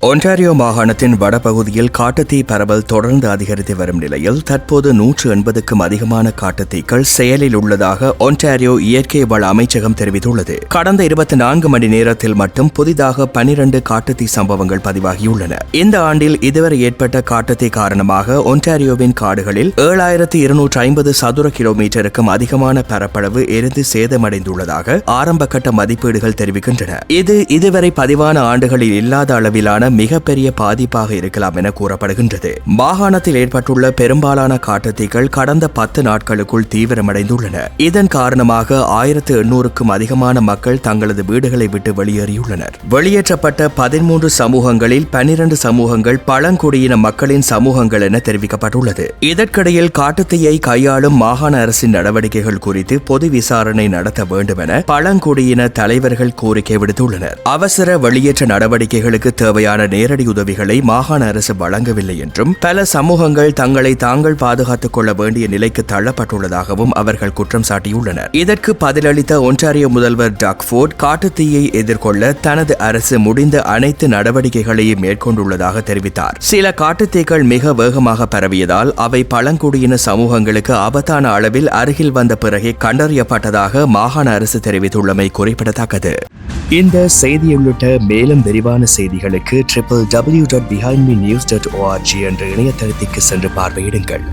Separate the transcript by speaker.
Speaker 1: Ontario மாகாணத்தின் வடபகுதியில் காட்டுத்தீ பரவல் தொடர்ந்து அதிகரித்து வரும் நிலையில் தற்போது 180க்கும் அதிகமான காட்டுத்தீக்கள் செயலில் உள்ளதாக ஒன்டாரியோ இயற்கை வள அமைச்சகம் தெரிவித்துள்ளது. கடந்த 24 மணி நேரத்தில் மட்டும் புதிதாக 12 காட்டுத்தீ சம்பவங்கள் பதிவாகியுள்ளன. இந்த ஆண்டில் இதுவரை ஏற்பட்ட காட்டுத்தீ காரணமாக ஒன்டாரியோவின் காடுகளில் 7250 சதுர கிலோமீட்டருக்கும் அதிகமான பரப்பளவு எரிந்து சேதமடைந்துள்ளதாக ஆரம்பகட்ட மதிப்பீடுகள் தெரிவிக்கின்றன. இது இதுவரை பதிவான ஆண்டுகளில் இல்லாத அளவிலான மிகப்பெரிய பாதிப்பாக இருக்கலாம் என கூறப்படுகின்றது. மாகாணத்தில் ஏற்பட்டுள்ள பெரும்பாலான காட்டுத்தீக்கள் கடந்த 10 நாட்களுக்குள் தீவிரமடைந்துள்ளன. இதன் காரணமாக 1800க்கும் அதிகமான மக்கள் தங்களது வீடுகளை விட்டு வெளியேறியுள்ளனர். வெளியேற்றப்பட்ட 13 சமூகங்களில் 12 சமூகங்கள் பழங்குடியின மக்களின் சமூகங்கள் என தெரிவிக்கப்பட்டுள்ளது. இதற்கிடையில் காட்டுத்தீயை கையாளும் மாகாண அரசின் நடவடிக்கைகள் குறித்து பொது விசாரணை நடத்த வேண்டும் என பழங்குடியின தலைவர்கள் கோரிக்கை விடுத்துள்ளனர். அவசர வெளியேற்ற நடவடிக்கைகளுக்கு தேவையான நேரடி உதவிகளை மாகாண அரசு வழங்கவில்லை என்றும் பல சமூகங்கள் தங்களை தாங்கள் பாதுகாத்துக் கொள்ள வேண்டிய நிலைக்கு தள்ளப்பட்டுள்ளதாகவும் அவர்கள் குற்றம் சாட்டியுள்ளனர். இதற்கு பதிலளித்த ஒன்டாரியோ முதல்வர் டக் ஃபோர்ட் காட்டுத்தீயை எதிர்கொள்ள தனது அரசு முடிந்த அனைத்து நடவடிக்கைகளையும் மேற்கொண்டுள்ளதாக தெரிவித்தார். சில காட்டுத்தீக்கள் மிக வேகமாக பரவியதால் அவை பழங்குடியின சமூகங்களுக்கு ஆபத்தான அளவில் அருகில் வந்த பிறகே கண்டறியப்பட்டதாக மாகாண அரசு தெரிவித்துள்ளமை குறிப்பிடத்தக்கது. இந்த செய்தி உள்ளிட்ட மேலும் விரிவான செய்திகளுக்கு www.behindmenews.org என்ற இணையதளத்திற்கு சென்று பார்வையிடுங்கள்.